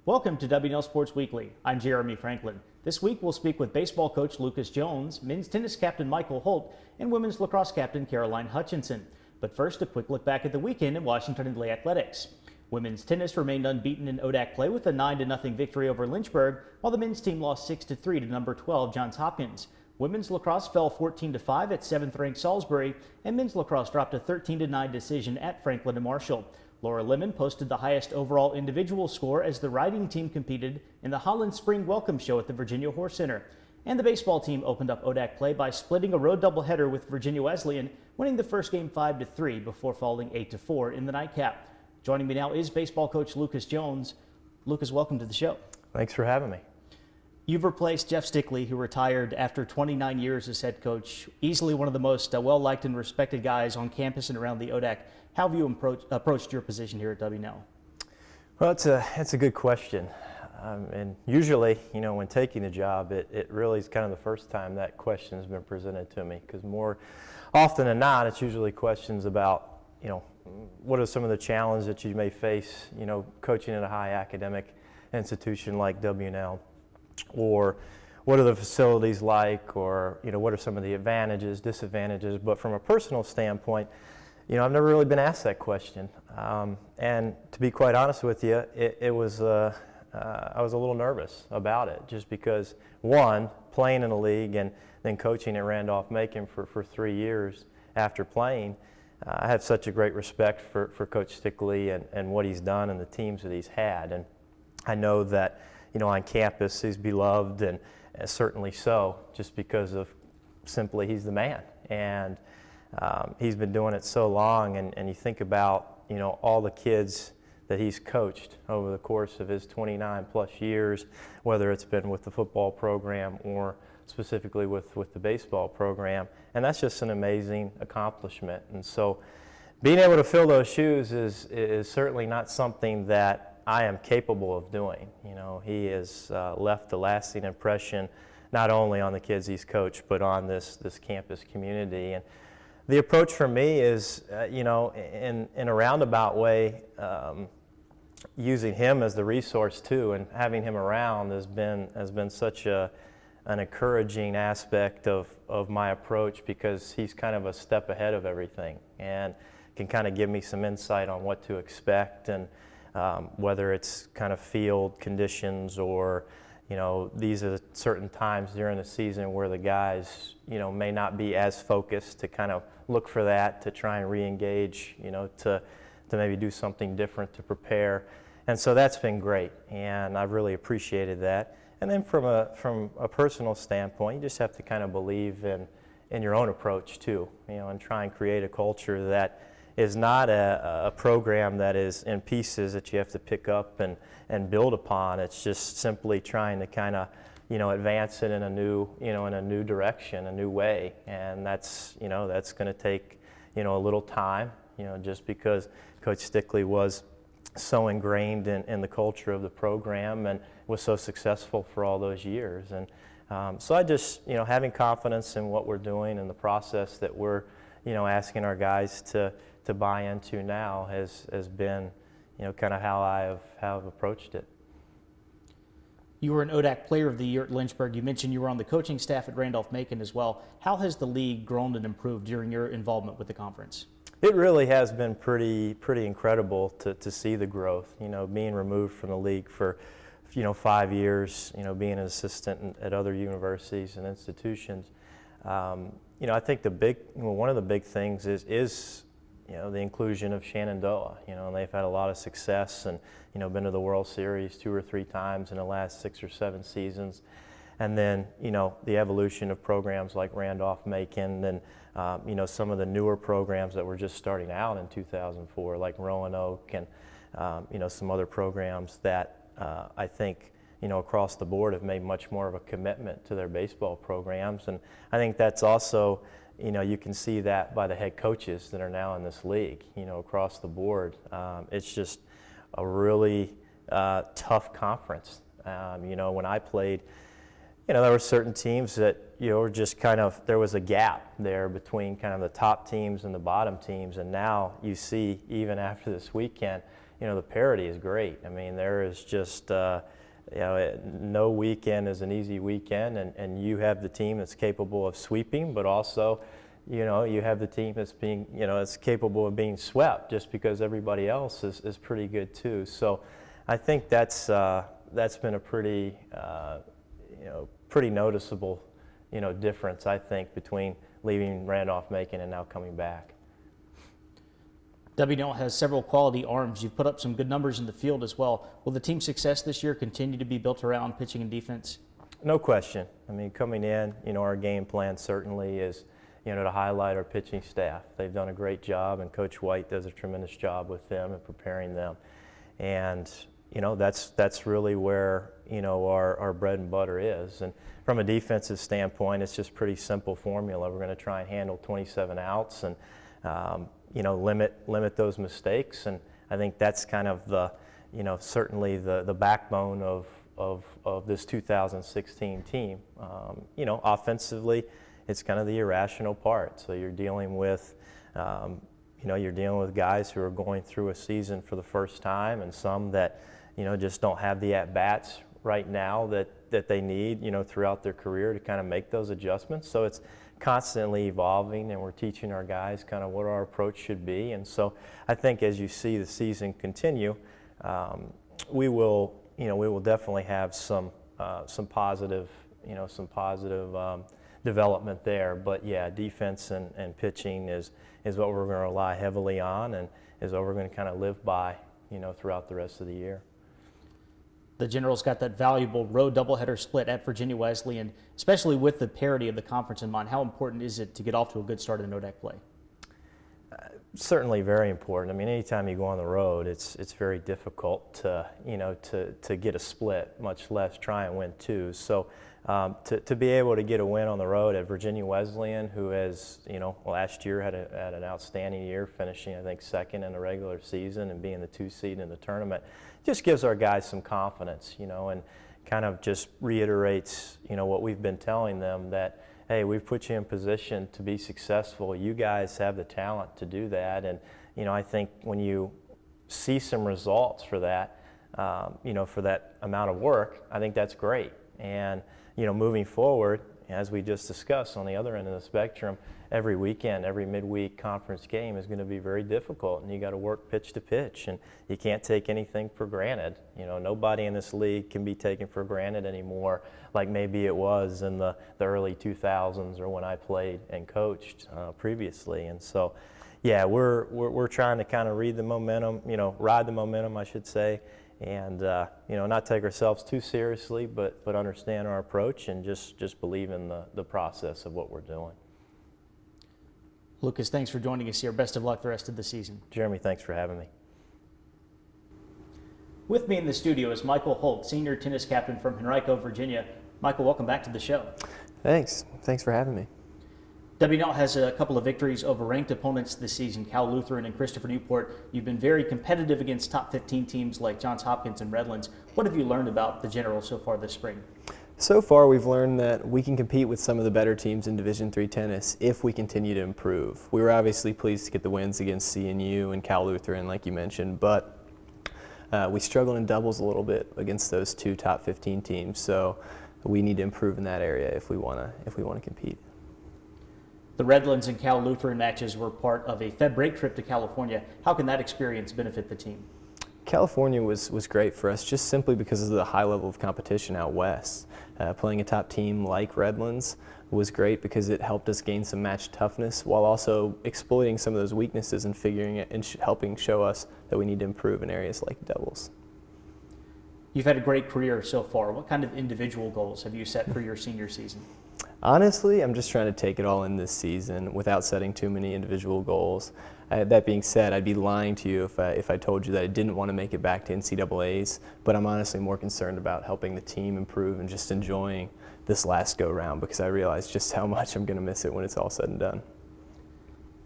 Welcome to W&L Sports Weekly. I'm Jeremy Franklin. This week we'll speak with baseball coach Lucas Jones, men's tennis captain Michael Holt, and women's lacrosse captain Caroline Hutchinson. But first, a quick look back at the weekend in Washington Indley athletics. Women's tennis remained unbeaten in ODAC play with a 9-0 victory over Lynchburg, while the men's team lost 6-3 to number 12 Johns Hopkins. Women's lacrosse fell 14-5 at 7th-ranked Salisbury, and men's lacrosse dropped a 13-9 decision at Franklin and Marshall. Laura Lemon posted the highest overall individual score as the riding team competed in the Holland Spring Welcome Show at the Virginia Horse Center. And the baseball team opened up ODAC play by splitting a road doubleheader with Virginia Wesleyan, winning the first game 5-3 before falling 8-4 in the nightcap. Joining me now is baseball coach Lucas Jones. Lucas, welcome to the show. Thanks for having me. You've replaced Jeff Stickley, who retired after 29 years as head coach, easily one of the most well-liked and respected guys on campus and around the ODAC. How have you approached your position here at W&L? Well, it's a good question. And usually, when taking the job, it really is kind of the first time that question has been presented to me, because more often than not, it's usually questions about, what are some of the challenges that you may face, coaching at a high academic institution like W&L, or what are the facilities like, or, what are some of the advantages, disadvantages. But from a personal standpoint, I've never really been asked that question. And to be quite honest with you, I was a little nervous about it, just because, one, playing in a league and then coaching at Randolph-Macon for 3 years after playing, I have such a great respect for Coach Stickley and what he's done and the teams that he's had. And I know that, on campus he's beloved, and certainly so, just because of simply he's the man. And he's been doing it so long, and you think about, all the kids that he's coached over the course of his 29 plus years, whether it's been with the football program or specifically with the baseball program, and that's just an amazing accomplishment. And so being able to fill those shoes is certainly not something that I am capable of doing. He has left a lasting impression not only on the kids he's coached, but on this campus community. And the approach for me is, in a roundabout way, using him as the resource too, and having him around has been such an encouraging aspect of my approach, because he's kind of a step ahead of everything and can kind of give me some insight on what to expect, and whether it's kind of field conditions, or these are certain times during the season where the guys may not be as focused, to kind of look for that, to try and re-engage, to maybe do something different to prepare. And so that's been great, and I've really appreciated that. And then from a personal standpoint, you just have to kind of believe in your own approach too, and try and create a culture that is not a program that is in pieces that you have to pick up and build upon. It's just simply trying to kind of, advance it in a new direction, a new way. And that's going to take, a little time, just because Coach Stickley was so ingrained in the culture of the program and was so successful for all those years. And so I just, having confidence in what we're doing and the process that we're, asking our guys to buy into now has been, kind of how I've approached it. You were an ODAC Player of the Year at Lynchburg. You mentioned you were on the coaching staff at Randolph-Macon as well. How has the league grown and improved during your involvement with the conference? It really has been pretty incredible to see the growth. Being removed from the league for 5 years, being an assistant at other universities and institutions. I think one of the big things is the inclusion of Shenandoah. And they've had a lot of success, and been to the World Series 2 or 3 times in the last 6 or 7 seasons. And then the evolution of programs like Randolph-Macon, and some of the newer programs that were just starting out in 2004, like Roanoke, and some other programs that I think across the board have made much more of a commitment to their baseball programs. And I think that's also, you can see that by the head coaches that are now in this league, across the board. It's just a really tough conference. When I played, there were certain teams that, were just kind of, there was a gap there between kind of the top teams and the bottom teams. And now you see, even after this weekend, the parity is great. I mean, there is just, no weekend is an easy weekend, and you have the team that's capable of sweeping, but also, you have the team that's being, that's capable of being swept just because everybody else is pretty good too. So I think that's been a pretty, pretty noticeable, difference, I think, between leaving Randolph-Macon and now coming back. W&L has several quality arms. You've put up some good numbers in the field as well. Will the team's success this year continue to be built around pitching and defense? No question. I mean, coming in, our game plan certainly is, to highlight our pitching staff. They've done a great job, and Coach White does a tremendous job with them and preparing them. And, that's really where, our bread and butter is. And from a defensive standpoint, it's just pretty simple formula. We're going to try and handle 27 outs and, limit those mistakes, and I think that's kind of the, certainly the backbone of this 2016 team. Offensively, it's kind of the irrational part. So you're dealing with, guys who are going through a season for the first time, and some that, just don't have the at bats right now that they need, throughout their career to kind of make those adjustments. So it's constantly evolving, and we're teaching our guys kind of what our approach should be. And so I think as you see the season continue, we will definitely have some positive development there. But yeah, defense and pitching is what we're going to rely heavily on, and is what we're going to kind of live by, throughout the rest of the year. The Generals got that valuable road doubleheader split at Virginia Wesleyan, especially with the parity of the conference in mind. How important is it to get off to a good start in ODAC play? Certainly very important. I mean, anytime you go on the road, it's very difficult to get a split, much less try and win two. So to be able to get a win on the road at Virginia Wesleyan, who has, last year had an outstanding year, finishing, I think, second in the regular season and being the 2 seed in the tournament, just gives our guys some confidence, and kind of just reiterates, what we've been telling them, that, hey, we've put you in position to be successful. You guys have the talent to do that. And, I think when you see some results for that, for that amount of work, I think that's great. And, moving forward, as we just discussed on the other end of the spectrum, every weekend, every midweek conference game is going to be very difficult, and you got to work pitch to pitch, and you can't take anything for granted. Nobody in this league can be taken for granted anymore, like maybe it was in the early 2000s or when I played and coached previously. And so, yeah, we're trying to kind of ride the momentum, I should say, and not take ourselves too seriously, but understand our approach and just believe in the process of what we're doing. Lucas, thanks for joining us here. Best of luck the rest of the season. Jeremy, thanks for having me. With me in the studio is Michael Holt, senior tennis captain from Henrico, Virginia. Michael, welcome back to the show. Thanks for having me. W&L has a couple of victories over ranked opponents this season, Cal Lutheran and Christopher Newport. You've been very competitive against top 15 teams like Johns Hopkins and Redlands. What have you learned about the Generals so far this spring? So far, we've learned that we can compete with some of the better teams in Division III tennis if we continue to improve. We were obviously pleased to get the wins against CNU and Cal Lutheran, like you mentioned, but we struggled in doubles a little bit against those two top 15 teams. So we need to improve in that area if we want to compete. The Redlands and Cal Lutheran matches were part of a Fed break trip to California. How can that experience benefit the team? California was great for us just simply because of the high level of competition out west. Playing a top team like Redlands was great because it helped us gain some match toughness while also exploiting some of those weaknesses and figuring it and helping show us that we need to improve in areas like doubles. You've had a great career so far. What kind of individual goals have you set for your senior season? Honestly, I'm just trying to take it all in this season without setting too many individual goals. That being said, I'd be lying to you if I told you that I didn't want to make it back to NCAAs, but I'm honestly more concerned about helping the team improve and just enjoying this last go-round because I realize just how much I'm going to miss it when it's all said and done.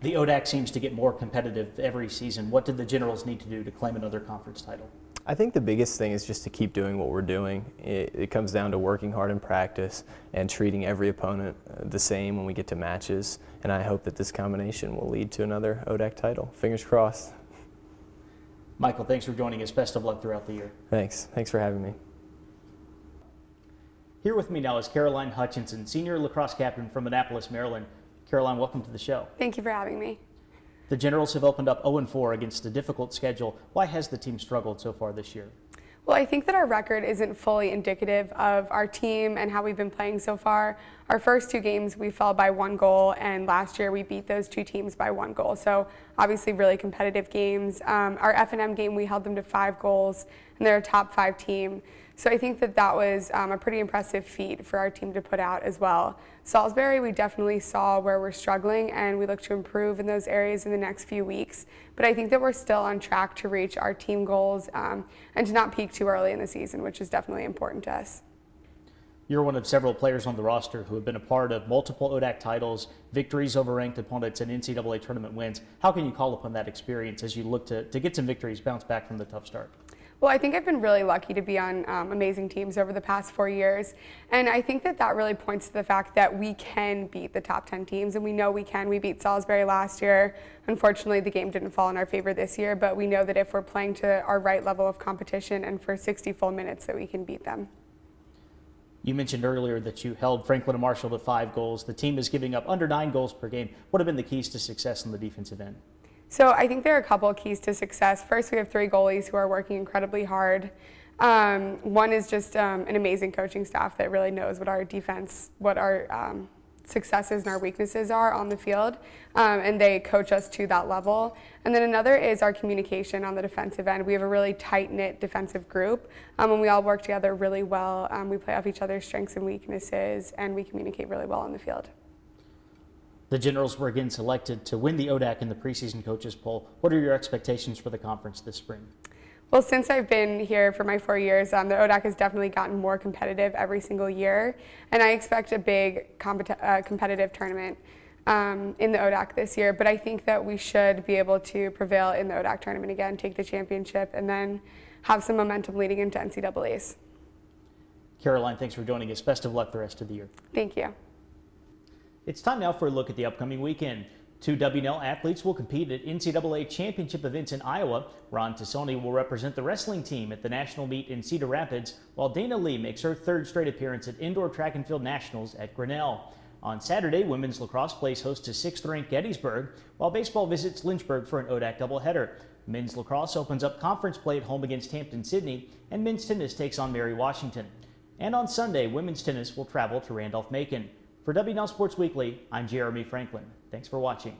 The ODAC seems to get more competitive every season. What did the Generals need to do to claim another conference title? I think the biggest thing is just to keep doing what we're doing. It comes down to working hard in practice and treating every opponent the same when we get to matches. And I hope that this combination will lead to another ODAC title. Fingers crossed. Michael, thanks for joining us. Best of luck throughout the year. Thanks for having me. Here with me now is Caroline Hutchinson, senior lacrosse captain from Annapolis, Maryland. Caroline, welcome to the show. Thank you for having me. The Generals have opened up 0-4 against a difficult schedule. Why has the team struggled so far this year? Well, I think that our record isn't fully indicative of our team and how we've been playing so far. Our first 2 games we fell by 1 goal, and last year we beat those 2 teams by 1 goal. So obviously really competitive games. Our F&M game, we held them to 5 goals, and they're a top 5 team. So I think that that was a pretty impressive feat for our team to put out as well. Salisbury, we definitely saw where we're struggling, and we look to improve in those areas in the next few weeks. But I think that we're still on track to reach our team goals and to not peak too early in the season, which is definitely important to us. You're one of several players on the roster who have been a part of multiple ODAC titles, victories over ranked opponents, and NCAA tournament wins. How can you call upon that experience as you look to get some victories, bounce back from the tough start? Well, I think I've been really lucky to be on amazing teams over the past 4 years. And I think that that really points to the fact that we can beat the top 10 teams, and we know we can. We beat Salisbury last year. Unfortunately, the game didn't fall in our favor this year, but we know that if we're playing to our right level of competition and for 60 full minutes that we can beat them. You mentioned earlier that you held Franklin and Marshall to 5 goals. The team is giving up under 9 goals per game. What have been the keys to success on the defensive end? So I think there are a couple of keys to success. First, we have 3 goalies who are working incredibly hard. One is just an amazing coaching staff that really knows what our defense, what our successes and our weaknesses are on the field, and they coach us to that level. And then another is our communication on the defensive end. We have a really tight-knit defensive group, and we all work together really well. We play off each other's strengths and weaknesses, and we communicate really well on the field. The Generals were again selected to win the ODAC in the preseason coaches poll. What are your expectations for the conference this spring? Well, since I've been here for my 4 years, the ODAC has definitely gotten more competitive every single year, and I expect a big competitive tournament in the ODAC this year. But I think that we should be able to prevail in the ODAC tournament again, take the championship, and then have some momentum leading into NCAAs. Caroline, thanks for joining us. Best of luck the rest of the year. Thank you. It's time now for a look at the upcoming weekend. 2 W&L athletes will compete at NCAA championship events in Iowa. Ron Tassoni will represent the wrestling team at the national meet in Cedar Rapids, while Dana Lee makes her 3rd straight appearance at indoor track and field nationals at Grinnell. On Saturday, women's lacrosse plays host to 6th-ranked Gettysburg, while baseball visits Lynchburg for an ODAC doubleheader. Men's lacrosse opens up conference play at home against Hampden-Sydney, and men's tennis takes on Mary Washington. And on Sunday, women's tennis will travel to Randolph-Macon. For W&L Sports Weekly, I'm Jeremy Franklin. Thanks for watching.